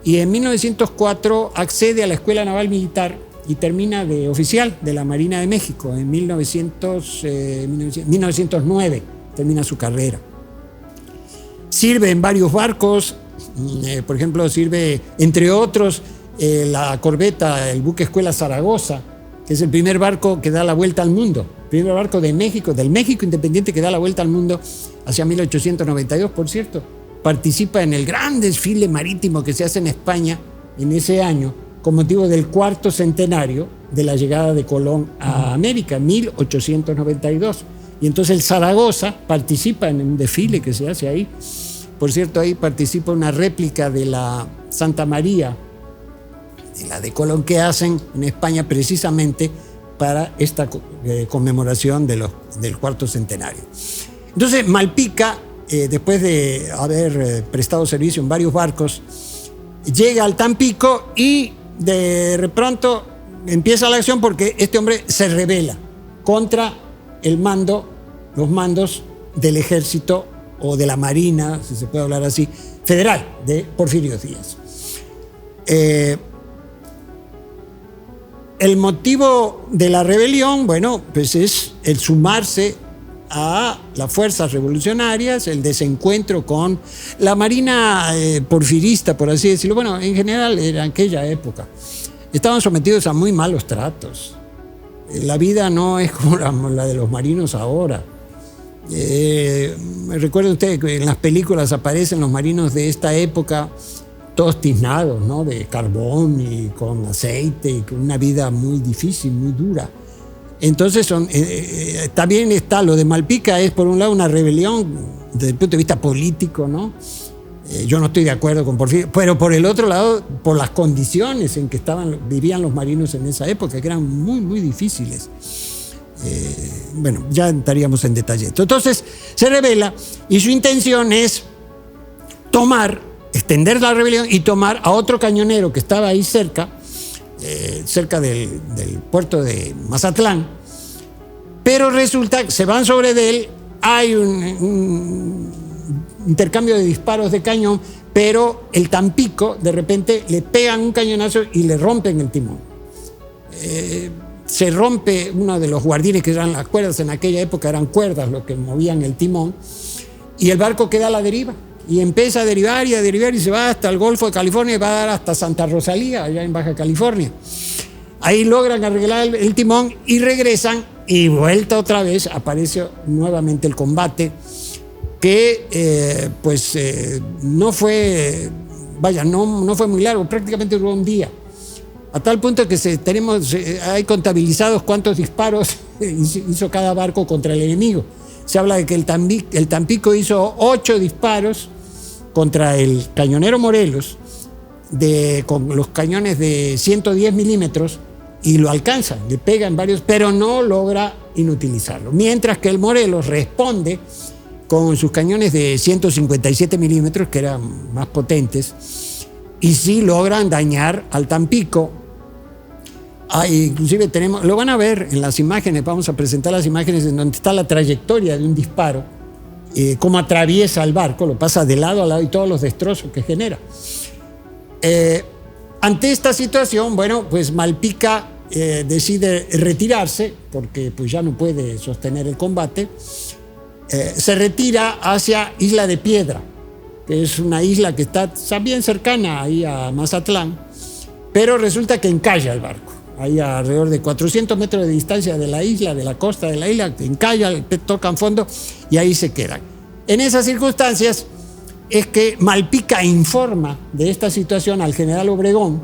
y en 1904 accede a la Escuela Naval Militar y termina de oficial de la Marina de México. En 1909 termina su carrera. Sirve en varios barcos, por ejemplo, sirve, entre otros, la corbeta, el buque Escuela Zaragoza, que es el primer barco que da la vuelta al mundo, el primer barco de México, del México independiente que da la vuelta al mundo hacia 1892, por cierto. Participa en el gran desfile marítimo que se hace en España en ese año, con motivo del 4º centenario de la llegada de Colón a América, 1892. Y entonces el Zaragoza participa en un desfile que se hace ahí. Por cierto, ahí participa una réplica de la Santa María, de la de Colón, que hacen en España precisamente para esta conmemoración del 4º centenario. Entonces Malpica, después de haber prestado servicio en varios barcos, llega al Tampico y de pronto empieza la acción porque este hombre se rebela contra los mandos del ejército o de la Marina, si se puede hablar así, federal de Porfirio Díaz. El motivo de la rebelión, bueno, pues es el sumarse a las fuerzas revolucionarias, el desencuentro con la Marina porfirista, por así decirlo. Bueno, en general, en aquella época, estaban sometidos a muy malos tratos. La vida no es como la de los marinos ahora. Recuerden ustedes que en las películas aparecen los marinos de esta época todos tiznados, ¿no? De carbón y con aceite, y con una vida muy difícil, muy dura. Entonces también está lo de Malpica, es por un lado una rebelión desde el punto de vista político, ¿no? Yo no estoy de acuerdo con Porfirio, pero por el otro lado, por las condiciones en que vivían los marinos en esa época, que eran muy, muy difíciles. Bueno, ya entraríamos en detalle. Entonces se rebela y su intención es extender la rebelión y tomar a otro cañonero que estaba ahí cerca del puerto de Mazatlán, pero resulta que se van sobre de él, hay un intercambio de disparos de cañón, pero el Tampico de repente le pegan un cañonazo y le rompen el timón. Se rompe uno de los guardines, que eran las cuerdas, en aquella época eran cuerdas lo que movían el timón, y el barco queda a la deriva. Y empieza a derivar y se va hasta el Golfo de California y va a dar hasta Santa Rosalía, allá en Baja California. Ahí logran arreglar el timón y regresan, y vuelta otra vez aparece nuevamente el combate, que no fue muy largo, prácticamente duró un día. A tal punto que hay contabilizados cuántos disparos hizo cada barco contra el enemigo. Se habla de que el Tampico hizo 8 disparos contra el cañonero Morelos con los cañones de 110 milímetros y lo alcanza, le pega en varios, pero no logra inutilizarlo. Mientras que el Morelos responde con sus cañones de 157 milímetros, que eran más potentes, y sí logran dañar al Tampico. Inclusive lo van a ver en las imágenes, vamos a presentar las imágenes en donde está la trayectoria de un disparo, cómo atraviesa el barco, lo pasa de lado a lado y todos los destrozos que genera. Ante esta situación, bueno, pues Malpica decide retirarse porque pues ya no puede sostener el combate. Se retira hacia Isla de Piedra, que es una isla que está bien cercana ahí a Mazatlán, pero resulta que encalla el barco. Ahí alrededor de 400 metros de distancia de la isla, de la costa de la isla, encalla, tocan fondo y ahí se quedan. En esas circunstancias es que Malpica informa de esta situación al general Obregón,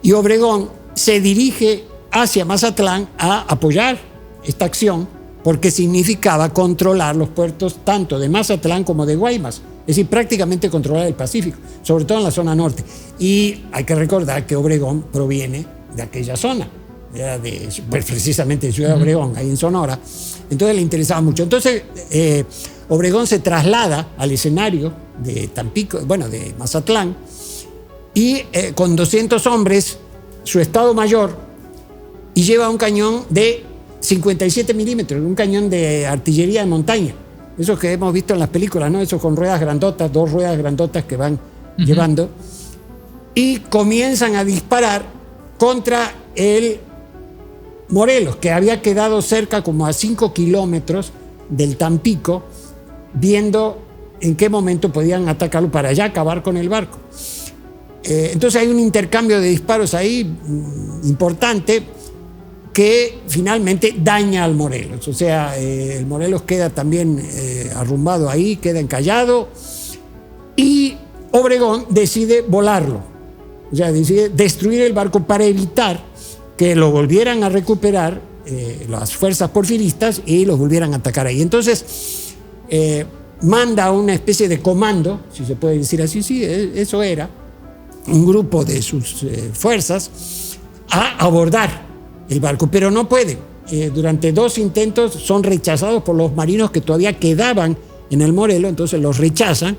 y Obregón se dirige hacia Mazatlán a apoyar esta acción, porque significaba controlar los puertos tanto de Mazatlán como de Guaymas, es decir, prácticamente controlar el Pacífico, sobre todo en la zona norte. Y hay que recordar que Obregón proviene de aquella zona, precisamente de Ciudad Obregón, ahí en Sonora. Entonces le interesaba mucho. Entonces Obregón se traslada al escenario de Tampico, de Mazatlán, y con 200 hombres, su Estado Mayor, y lleva un cañón de 57 milímetros, un cañón de artillería de montaña. Esos que hemos visto en las películas, ¿no? Esos con ruedas grandotas, 2 ruedas grandotas que van llevando. Y comienzan a disparar contra el Morelos, que había quedado cerca como a 5 kilómetros del Tampico, viendo en qué momento podían atacarlo para ya acabar con el barco. Entonces hay un intercambio de disparos ahí importante que finalmente daña al Morelos. O sea, el Morelos queda también arrumbado ahí, queda encallado, y Obregón decide volarlo. O sea, decide destruir el barco para evitar que lo volvieran a recuperar las fuerzas porfiristas y los volvieran a atacar ahí. Entonces, manda una especie de comando, si se puede decir así, sí, eso era, un grupo de sus fuerzas a abordar el barco, pero no pueden. Durante 2 intentos son rechazados por los marinos que todavía quedaban en el Morelos, entonces los rechazan,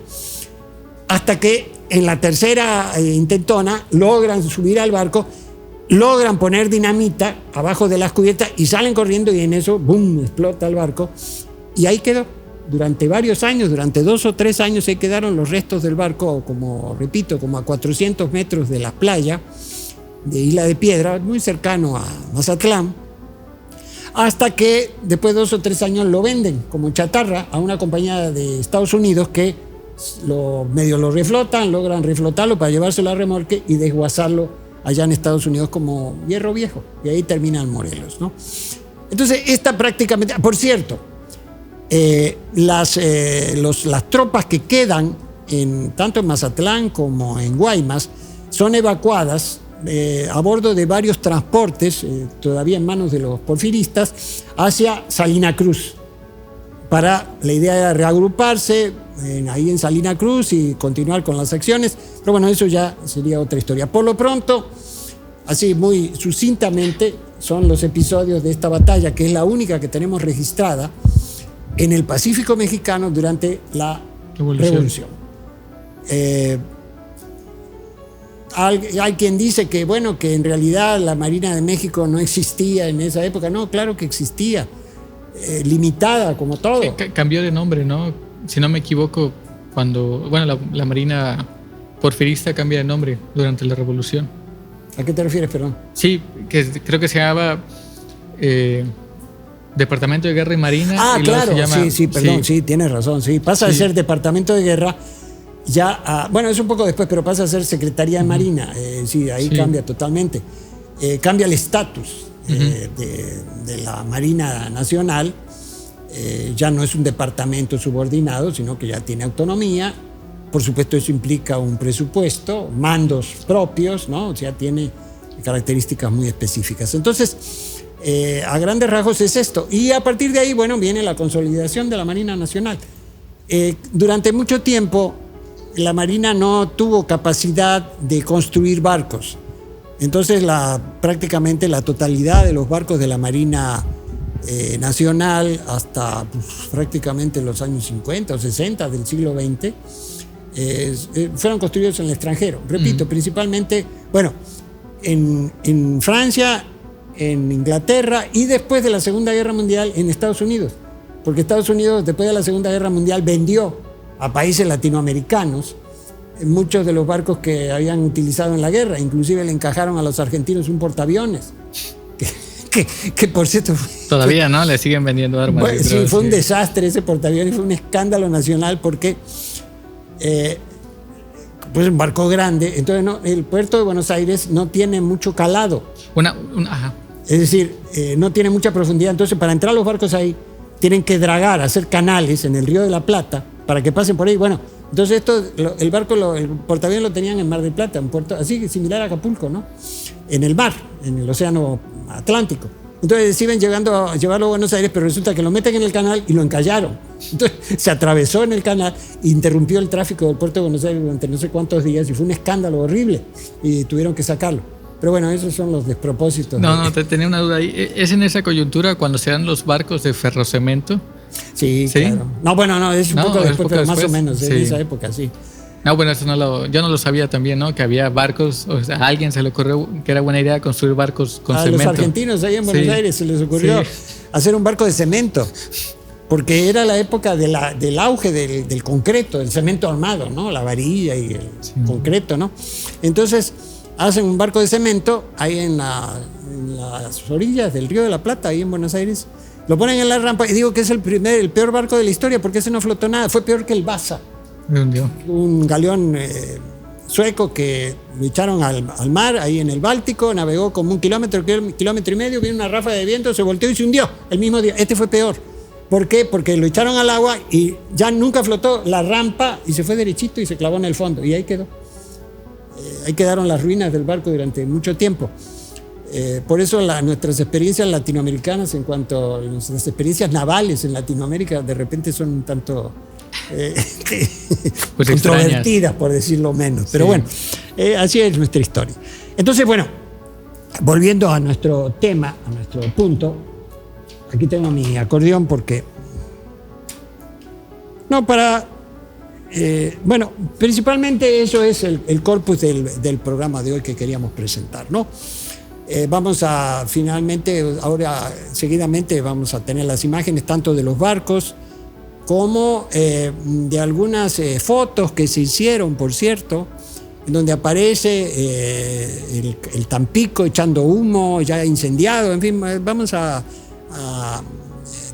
hasta que en la tercera intentona logran subir al barco, logran poner dinamita abajo de las cubiertas y salen corriendo, y en eso, ¡boom!, explota el barco. Y ahí quedó. Durante varios años, durante 2 o 3 años, ahí quedaron los restos del barco, como, repito, como a 400 metros de la playa de Isla de Piedra, muy cercano a Mazatlán, hasta que después de 2 o 3 años lo venden como chatarra a una compañía de Estados Unidos que medio lo reflotan, logran reflotarlo para llevárselo a remolque y desguazarlo allá en Estados Unidos como hierro viejo, y ahí termina el Morelos, ¿no? Entonces, esta prácticamente, por cierto, las tropas que quedan tanto en Mazatlán como en Guaymas son evacuadas a bordo de varios transportes, todavía en manos de los porfiristas, hacia Salina Cruz. La idea era reagruparse ahí en Salina Cruz y continuar con las acciones, pero bueno, eso ya sería otra historia. Por lo pronto, así muy sucintamente, son los episodios de esta batalla, que es la única que tenemos registrada en el Pacífico mexicano durante la Revolución. Hay quien dice que, bueno, que en realidad la Marina de México no existía en esa época. No, claro que existía, limitada como todo. Cambió de nombre, ¿no? Si no me equivoco, cuando, bueno, la Marina porfirista cambia de nombre durante la Revolución. ¿A qué te refieres, perdón? Sí, que creo que se llamaba Departamento de Guerra y Marina. Ah, y claro, se llama, sí, perdón, sí, tienes razón, sí. Pasa de ser Departamento de Guerra ya bueno, es un poco después, pero pasa a ser Secretaría de Marina. Sí, ahí cambia totalmente. Cambia el estatus de la Marina Nacional. Ya no es un departamento subordinado, sino que ya tiene autonomía. Por supuesto, eso implica un presupuesto, mandos propios, ¿no? O sea, tiene características muy específicas. Entonces, a grandes rasgos es esto. Y a partir de ahí, bueno, viene la consolidación de la Marina Nacional. Durante mucho tiempo, la Marina no tuvo capacidad de construir barcos. Entonces, prácticamente la totalidad de los barcos de la Marina Nacional, hasta prácticamente los años 50 o 60 del siglo XX, fueron construidos en el extranjero. Repito, principalmente, bueno, en Francia, en Inglaterra, y después de la Segunda Guerra Mundial en Estados Unidos, porque Estados Unidos después de la Segunda Guerra Mundial vendió a países latinoamericanos muchos de los barcos que habían utilizado en la guerra. Inclusive le encajaron a los argentinos un portaaviones que por cierto todavía no le siguen vendiendo armas. Bueno, sí, fue un desastre ese portaaviones, fue un escándalo nacional porque pues un barco grande. Entonces el puerto de Buenos Aires no tiene mucho calado. Ajá. Es decir, no tiene mucha profundidad. Entonces, para entrar los barcos ahí, tienen que dragar, hacer canales en el Río de la Plata para que pasen por ahí. Bueno, entonces el portaaviones lo tenían en Mar del Plata, un puerto así similar a Acapulco, ¿no? En el mar, en el océano Atlántico. Entonces deciden llevarlo a Buenos Aires, pero resulta que lo meten en el canal y lo encallaron. Entonces se atravesó en el canal e interrumpió el tráfico del puerto de Buenos Aires durante no sé cuántos días, y fue un escándalo horrible y tuvieron que sacarlo. Pero bueno, esos son los despropósitos. No, tenía una duda ahí. ¿Es en esa coyuntura cuando se dan los barcos de ferrocemento? Sí, claro. No, bueno, no, es un poco después, pero más o menos, en esa época, sí. No, bueno, yo no lo sabía también, ¿no? Que había barcos, o sea, a alguien se le ocurrió que era buena idea construir barcos con cemento. A los argentinos ahí en Buenos Aires se les ocurrió hacer un barco de cemento, porque era la época del auge del concreto, del cemento armado, ¿no? La varilla y el concreto, ¿no? Entonces hacen un barco de cemento ahí en las orillas del Río de la Plata, ahí en Buenos Aires. Lo ponen en la rampa y digo que es el peor barco de la historia, porque ese no flotó nada, fue peor que el Vasa. Un galeón sueco que lo echaron al mar, ahí en el Báltico, navegó como 1 kilómetro y medio, vino una ráfaga de viento, se volteó y se hundió el mismo día. Este fue peor. ¿Por qué? Porque lo echaron al agua y ya nunca flotó la rampa y se fue derechito y se clavó en el fondo. Y ahí quedó. Ahí quedaron las ruinas del barco durante mucho tiempo. Por eso nuestras experiencias latinoamericanas, en cuanto a nuestras experiencias navales en Latinoamérica, de repente son un tanto pues controvertidas, por decirlo menos. Pero bueno, así es nuestra historia. Entonces, bueno, volviendo a nuestro tema, a nuestro punto, aquí tengo mi acordeón porque... No, bueno, principalmente eso es el corpus del programa de hoy que queríamos presentar, ¿no? Vamos a finalmente, ahora seguidamente vamos a tener las imágenes tanto de los barcos como de algunas fotos que se hicieron, por cierto, en donde aparece el Tampico echando humo, ya incendiado, en fin, vamos a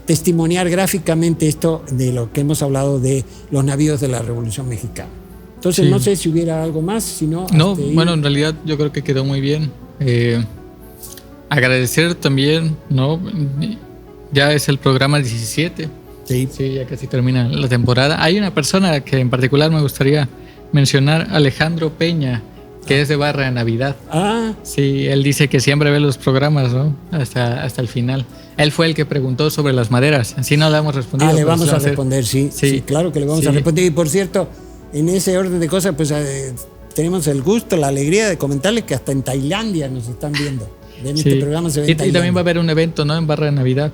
testimoniar gráficamente esto de lo que hemos hablado de los navíos de la Revolución Mexicana. Entonces, no sé si hubiera algo más, si no... No, bueno, en realidad yo creo que quedó muy bien. Agradecer también, ¿no? Ya es el programa 17. Sí, ya casi termina la temporada. Hay una persona que en particular me gustaría mencionar, Alejandro Peña, que es de Barra de Navidad. Sí, él dice que siempre ve los programas, ¿no? Hasta el final. Él fue el que preguntó sobre las maderas. Así no le hemos respondido. Le vamos a responder, sí, claro que le vamos a responder. Y por cierto, en ese orden de cosas, pues tenemos el gusto, la alegría de comentarles que hasta en Tailandia nos están viendo. Este programa se ve en Tailandia. Y también va a haber un evento, ¿no? En Barra de Navidad.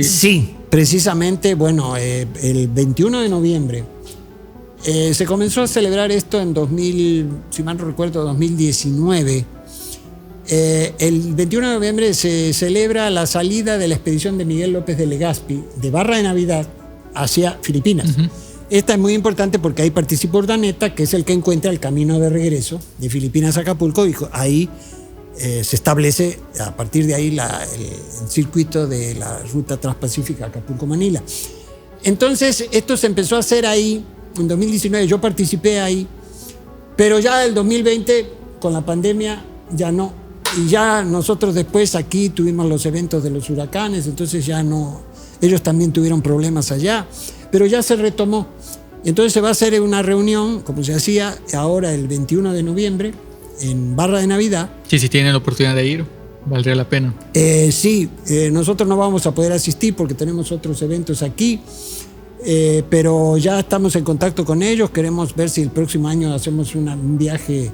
Sí, precisamente, bueno, el 21 de noviembre se comenzó a celebrar esto en 2000, si mal no recuerdo, 2019. El 21 de noviembre se celebra la salida de la expedición de Miguel López de Legazpi de Barra de Navidad hacia Filipinas. Esta es muy importante porque ahí participa Urdaneta, que es el que encuentra el camino de regreso de Filipinas a Acapulco, y ahí se establece a partir de ahí el circuito de la ruta transpacífica Acapulco-Manila. Entonces esto se empezó a hacer ahí en 2019, yo participé ahí, pero ya el 2020 con la pandemia ya no, y ya nosotros después aquí tuvimos los eventos de los huracanes, entonces ya no, ellos también tuvieron problemas allá, pero ya se retomó. Entonces se va a hacer una reunión, como se hacía ahora el 21 de noviembre, en Barra de Navidad. Sí, si tienen la oportunidad de ir, valdría la pena. Nosotros no vamos a poder asistir porque tenemos otros eventos aquí, pero ya estamos en contacto con ellos, queremos ver si el próximo año hacemos un viaje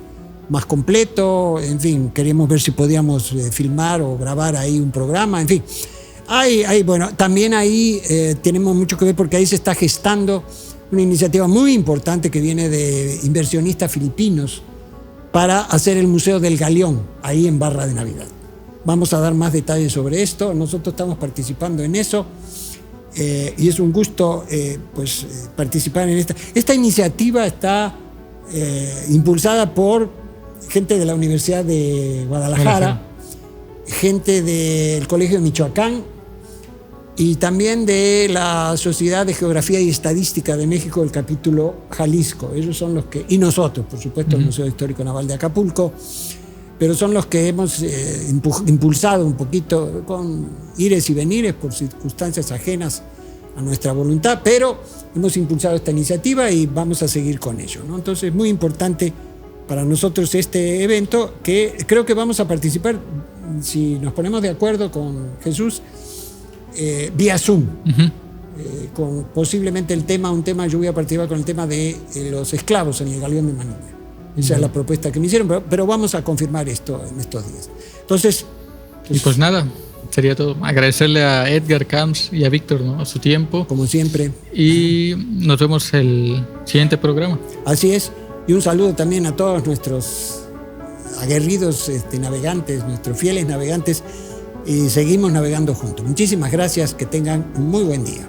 más completo, en fin, queremos ver si podíamos filmar o grabar ahí un programa, en fin. Bueno, también ahí tenemos mucho que ver porque ahí se está gestando una iniciativa muy importante que viene de inversionistas filipinos para hacer el Museo del Galeón, ahí en Barra de Navidad. Vamos a dar más detalles sobre esto, nosotros estamos participando en eso, y es un gusto participar en esta. Esta iniciativa está impulsada por gente de la Universidad de Guadalajara, gente del Colegio de Michoacán, y también de la Sociedad de Geografía y Estadística de México, del capítulo Jalisco. Ellos son los que, y nosotros, por supuesto, el Museo Histórico Naval de Acapulco, pero son los que hemos impulsado un poquito con ires y venires por circunstancias ajenas a nuestra voluntad, pero hemos impulsado esta iniciativa y vamos a seguir con ello, ¿no? Entonces es muy importante para nosotros este evento, que creo que vamos a participar, si nos ponemos de acuerdo con Jesús, vía Zoom, con posiblemente un tema, yo voy a participar con el tema de los esclavos en el Galeón de Manila. Esa es la propuesta que me hicieron, pero vamos a confirmar esto en estos días. Entonces, y pues nada, sería todo. Agradecerle a Edgar Camps y a Víctor, ¿no?, su tiempo. Como siempre. Y nos vemos el siguiente programa. Así es. Y un saludo también a todos nuestros aguerridos navegantes, nuestros fieles navegantes. Y seguimos navegando juntos. Muchísimas gracias. Que tengan un muy buen día.